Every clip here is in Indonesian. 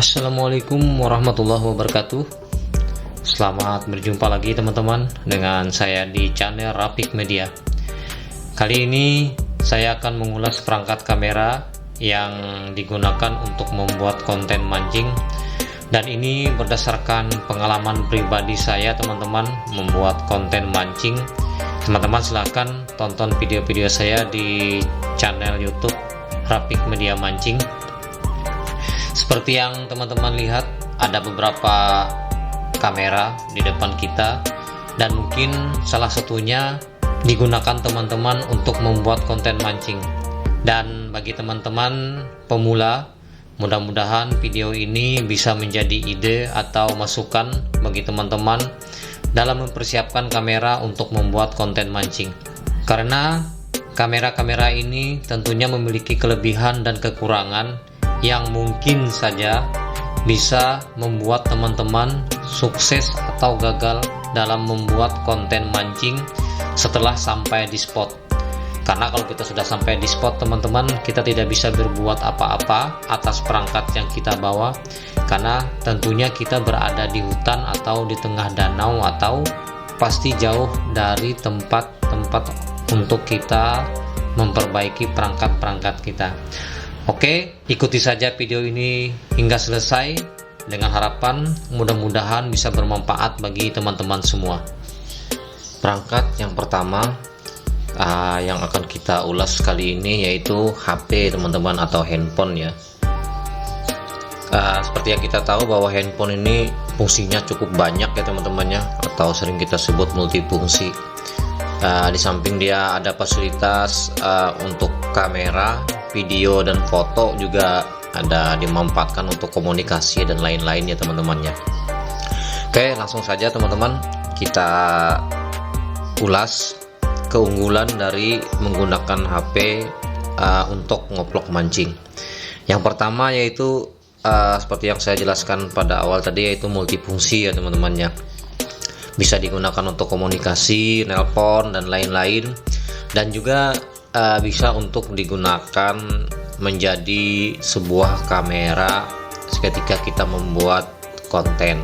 Assalamualaikum warahmatullahi wabarakatuh. Selamat berjumpa lagi teman-teman dengan saya di channel Rapik Media. Kali ini saya akan mengulas perangkat kamera yang digunakan untuk membuat konten mancing, dan ini berdasarkan pengalaman pribadi saya teman-teman membuat konten mancing. Teman-teman silahkan tonton video-video saya di channel YouTube Rapik Media Mancing. Seperti yang teman-teman lihat, ada beberapa kamera di depan kita, dan mungkin salah satunya digunakan teman-teman untuk membuat konten mancing. Dan bagi teman-teman pemula, mudah-mudahan video ini bisa menjadi ide atau masukan bagi teman-teman dalam mempersiapkan kamera untuk membuat konten mancing. Karena kamera-kamera ini tentunya memiliki kelebihan dan kekurangan yang mungkin saja bisa membuat teman-teman sukses atau gagal dalam membuat konten mancing setelah sampai di spot. Karena kalau kita sudah sampai di spot teman-teman, kita tidak bisa berbuat apa-apa atas perangkat yang kita bawa, karena tentunya kita berada di hutan atau di tengah danau, atau pasti jauh dari tempat-tempat untuk kita memperbaiki perangkat-perangkat kita. Oke, ikuti saja video ini hingga selesai dengan harapan mudah-mudahan bisa bermanfaat bagi teman-teman semua. Perangkat yang pertama yang akan kita ulas kali ini yaitu HP teman-teman, atau handphone ya. Seperti yang kita tahu bahwa handphone ini fungsinya cukup banyak ya teman-temannya, atau sering kita sebut multifungsi. Di samping dia ada fasilitas untuk kamera, video dan foto, juga ada dimanfaatkan untuk komunikasi dan lain-lain ya teman-temannya. Oke, langsung saja teman-teman kita ulas keunggulan dari menggunakan HP untuk ngevlog mancing. Yang pertama yaitu seperti yang saya jelaskan pada awal tadi, yaitu multifungsi ya teman-temannya. Bisa digunakan untuk komunikasi, nelpon dan lain-lain, dan juga bisa untuk digunakan menjadi sebuah kamera ketika kita membuat konten,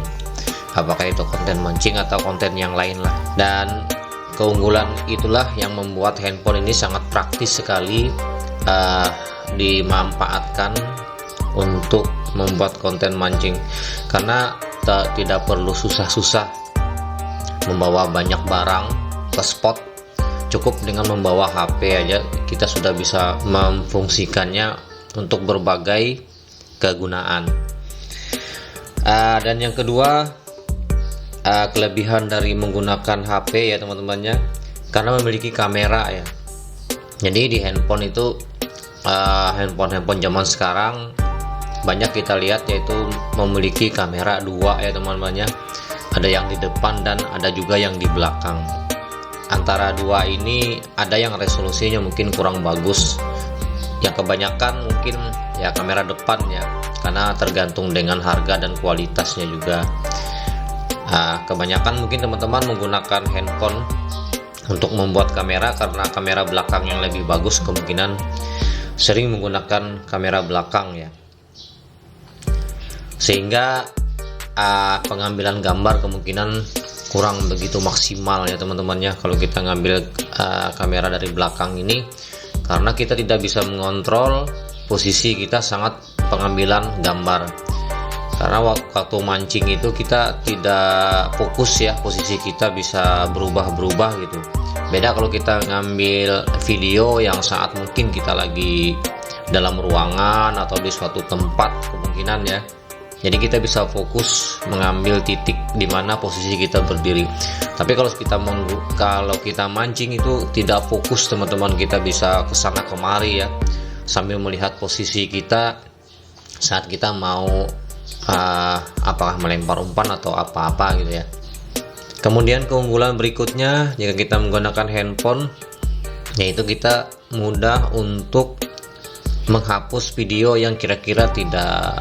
apakah itu konten mancing atau konten yang lain lah. Dan keunggulan itulah yang membuat handphone ini sangat praktis sekali dimanfaatkan untuk membuat konten mancing, karena tidak perlu susah-susah membawa banyak barang ke spot. Cukup dengan membawa HP aja kita sudah bisa memfungsikannya untuk berbagai kegunaan. Dan yang kedua, kelebihan dari menggunakan HP ya teman-temannya, karena memiliki kamera ya. Jadi di handphone itu handphone zaman sekarang banyak kita lihat yaitu memiliki kamera dua ya teman-temannya. Ada yang di depan dan ada juga yang di belakang. Antara dua ini ada yang resolusinya mungkin kurang bagus, yang kebanyakan mungkin ya kamera depan ya, karena tergantung dengan harga dan kualitasnya juga. Kebanyakan mungkin teman-teman menggunakan handphone untuk membuat kamera, karena kamera belakang yang lebih bagus kemungkinan sering menggunakan kamera belakang ya, sehingga pengambilan gambar kemungkinan kurang begitu maksimal ya teman-temannya kalau kita ngambil kamera dari belakang ini, karena kita tidak bisa mengontrol posisi kita sangat pengambilan gambar. Karena waktu mancing itu kita tidak fokus ya, posisi kita bisa berubah-berubah gitu. Beda kalau kita ngambil video yang saat mungkin kita lagi dalam ruangan atau di suatu tempat kemungkinan ya. Jadi kita bisa fokus mengambil titik di mana posisi kita berdiri. Tapi kalau kita mancing itu tidak fokus teman-teman, kita bisa kesana kemari ya, sambil melihat posisi kita saat kita mau apakah melempar umpan atau apa-apa gitu ya. Kemudian keunggulan berikutnya jika kita menggunakan handphone, yaitu kita mudah untuk menghapus video yang kira-kira tidak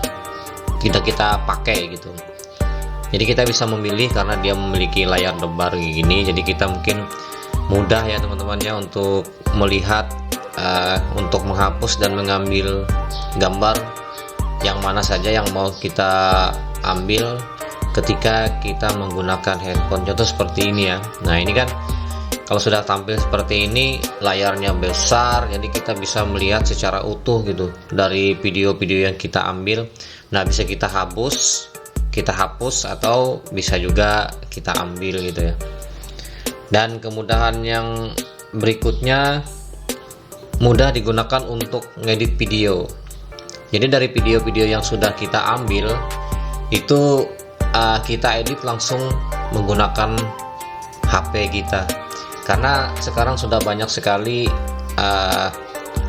kita pakai gitu. Jadi kita bisa memilih karena dia memiliki layar lebar gini, jadi kita mungkin mudah ya teman-temannya untuk melihat, untuk menghapus dan mengambil gambar yang mana saja yang mau kita ambil ketika kita menggunakan handphone. Contoh seperti ini ya. Nah ini kan kalau sudah tampil seperti ini, layarnya besar, jadi kita bisa melihat secara utuh gitu dari video-video yang kita ambil. Nah bisa kita hapus atau bisa juga kita ambil gitu ya. Dan kemudahan yang berikutnya, mudah digunakan untuk ngedit video. Jadi dari video-video yang sudah kita ambil itu kita edit langsung menggunakan HP kita. Karena sekarang sudah banyak sekali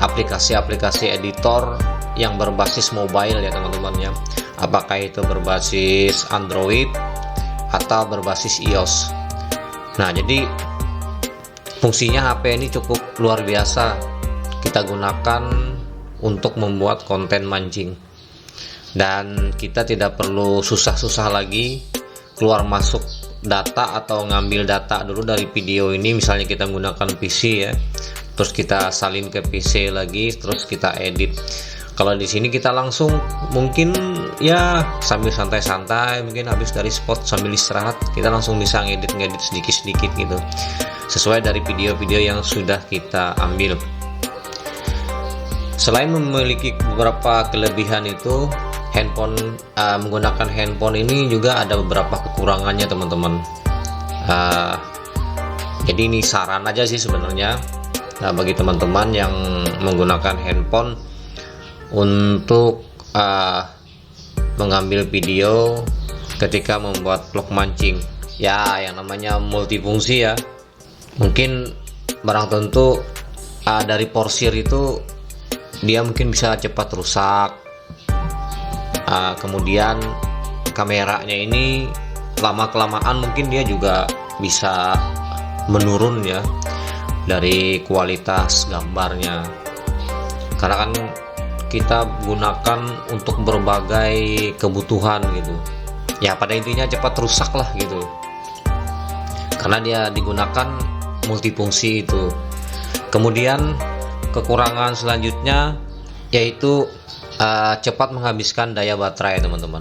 aplikasi-aplikasi editor yang berbasis mobile ya teman-teman ya. Apakah itu berbasis Android atau berbasis iOS. Nah jadi fungsinya HP ini cukup luar biasa kita gunakan untuk membuat konten mancing. Dan kita tidak perlu susah-susah lagi keluar masuk data atau ngambil data dulu dari video ini. Misalnya kita menggunakan PC ya, terus kita salin ke PC lagi, terus kita edit. Kalau di sini kita langsung mungkin ya sambil santai-santai, mungkin habis dari spot sambil istirahat, kita langsung bisa ngedit sedikit-sedikit gitu, sesuai dari video-video yang sudah kita ambil. Selain memiliki beberapa kelebihan itu, menggunakan handphone ini juga ada beberapa kekurangannya teman-teman. Jadi ini saran aja sih sebenarnya. Nah, bagi teman-teman yang menggunakan handphone untuk mengambil video ketika membuat vlog mancing, ya yang namanya multifungsi ya. Mungkin barang tentu dari porsir itu dia mungkin bisa cepat rusak. Kemudian kameranya ini lama-kelamaan mungkin dia juga bisa menurun ya dari kualitas gambarnya, karena kan kita gunakan untuk berbagai kebutuhan gitu ya. Pada intinya cepat rusak lah gitu, karena dia digunakan multifungsi itu. Kemudian kekurangan selanjutnya yaitu cepat menghabiskan daya baterai teman-teman.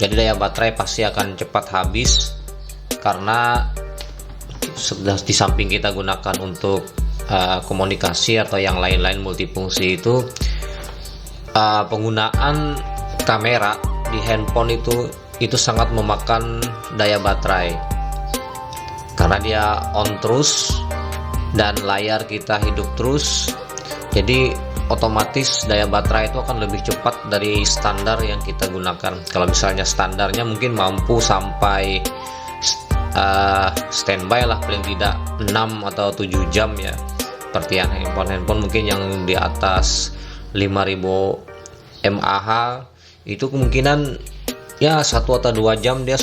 Jadi daya baterai pasti akan cepat habis, karena sudah di samping kita gunakan untuk komunikasi atau yang lain-lain multifungsi itu, penggunaan kamera di handphone itu sangat memakan daya baterai, karena dia on terus dan layar kita hidup terus. Jadi otomatis daya baterai itu akan lebih cepat dari standar yang kita gunakan. Kalau misalnya standarnya mungkin mampu sampai standby lah paling tidak 6 atau 7 jam ya. Seperti yang handphone mungkin yang di atas 5000 mAh itu kemungkinan ya 1 atau 2 jam dia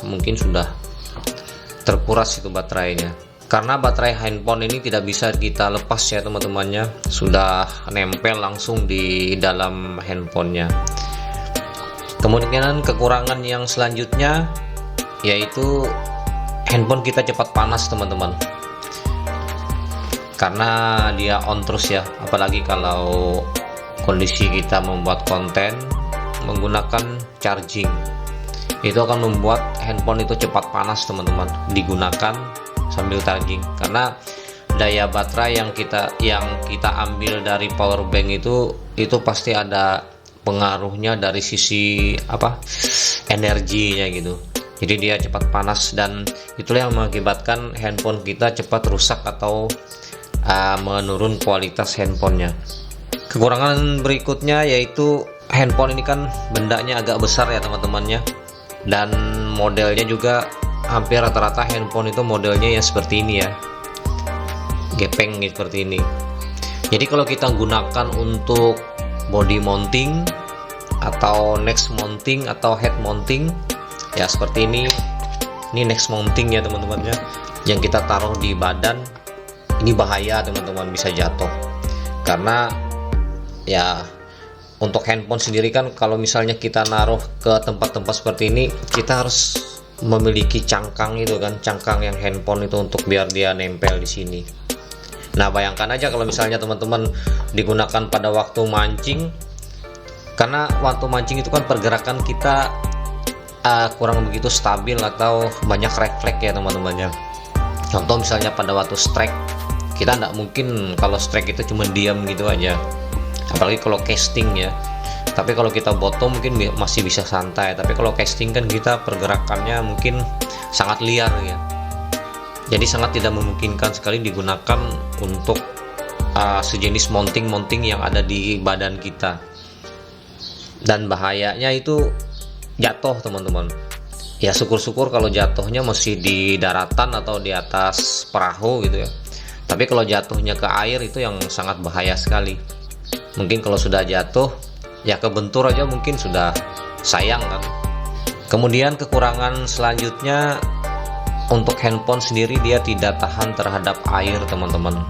mungkin sudah terkuras itu baterainya. Karena baterai handphone ini tidak bisa kita lepas ya teman-temannya, sudah nempel langsung di dalam handphonenya. Kemungkinan kekurangan yang selanjutnya yaitu handphone kita cepat panas teman-teman, karena dia on terus ya. Apalagi kalau kondisi kita membuat konten menggunakan charging, itu akan membuat handphone itu cepat panas teman-teman digunakan sambil charging, karena daya baterai yang kita ambil dari power bank itu pasti ada pengaruhnya dari sisi energinya gitu. Jadi dia cepat panas, dan itulah yang mengakibatkan handphone kita cepat rusak atau menurun kualitas handphonenya. Kekurangan berikutnya yaitu handphone ini kan bendanya agak besar ya teman-temannya, dan modelnya juga hampir rata-rata handphone itu modelnya yang seperti ini ya, gepeng seperti ini. Jadi kalau kita gunakan untuk body mounting atau neck mounting atau head mounting ya seperti ini neck mounting ya teman-teman ya, yang kita taruh di badan, ini bahaya teman-teman, bisa jatuh. Karena ya untuk handphone sendiri kan kalau misalnya kita naruh ke tempat-tempat seperti ini, kita harus memiliki cangkang itu kan, cangkang yang handphone itu untuk biar dia nempel di sini. Nah bayangkan aja kalau misalnya teman-teman digunakan pada waktu mancing, Karena waktu mancing itu kan pergerakan kita kurang begitu stabil atau banyak refleks ya teman-teman ya. Contoh misalnya pada waktu strike, kita tidak mungkin kalau strike itu cuma diam gitu aja, apalagi kalau casting ya. Tapi kalau kita bottom mungkin masih bisa santai, tapi kalau casting kan kita pergerakannya mungkin sangat liar ya. Jadi sangat tidak memungkinkan sekali digunakan untuk sejenis mounting yang ada di badan kita. Dan bahayanya itu jatuh teman-teman. Ya syukur-syukur kalau jatuhnya masih di daratan atau di atas perahu gitu ya. Tapi kalau jatuhnya ke air itu yang sangat bahaya sekali. Mungkin kalau sudah jatuh ya kebentur aja mungkin sudah sayang kan. Kemudian kekurangan selanjutnya, untuk handphone sendiri dia tidak tahan terhadap air teman-teman,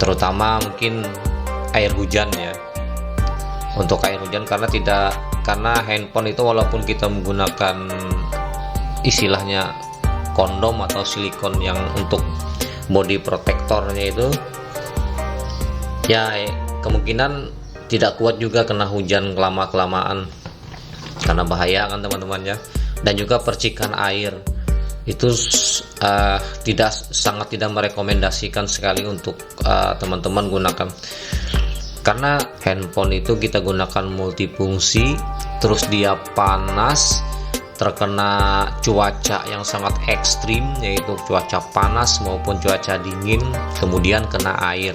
terutama mungkin air hujan ya. Untuk air hujan karena handphone itu walaupun kita menggunakan istilahnya kondom atau silikon yang untuk body protectornya itu ya kemungkinan tidak kuat juga kena hujan kelamaan karena bahaya kan teman-teman ya. Dan juga percikan air itu sangat tidak merekomendasikan sekali untuk teman-teman gunakan, karena handphone itu kita gunakan multifungsi, terus dia panas, terkena cuaca yang sangat ekstrim yaitu cuaca panas maupun cuaca dingin, kemudian kena air.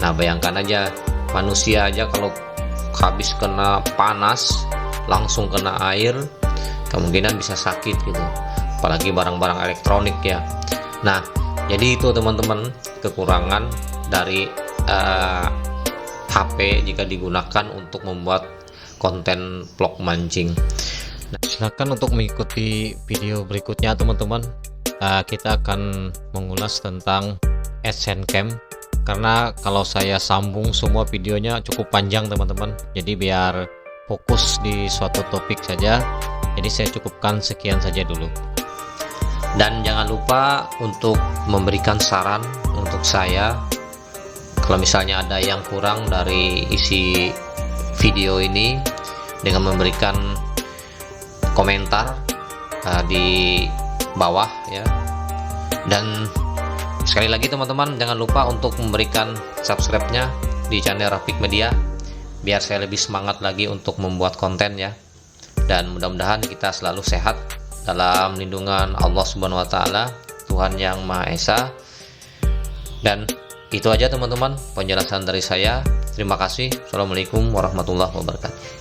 Nah bayangkan aja, manusia aja kalau habis kena panas langsung kena air kemungkinan bisa sakit gitu, apalagi barang-barang elektronik ya. Nah jadi itu teman-teman kekurangan dari HP jika digunakan untuk membuat konten vlog mancing. Nah, silakan untuk mengikuti video berikutnya teman-teman. Kita akan mengulas tentang AdSense Cam, karena kalau saya sambung semua videonya cukup panjang teman-teman, jadi biar fokus di suatu topik saja, jadi saya cukupkan sekian saja dulu. Dan jangan lupa untuk memberikan saran untuk saya kalau misalnya ada yang kurang dari isi video ini, dengan memberikan komentar di bawah ya. Dan sekali lagi teman-teman, jangan lupa untuk memberikan subscribe-nya di channel Rafiq Media biar saya lebih semangat lagi untuk membuat konten ya. Dan mudah-mudahan kita selalu sehat dalam lindungan Allah Subhanahu wa taala, Tuhan yang Maha Esa. Dan itu aja teman-teman penjelasan dari saya. Terima kasih. Assalamualaikum warahmatullahi wabarakatuh.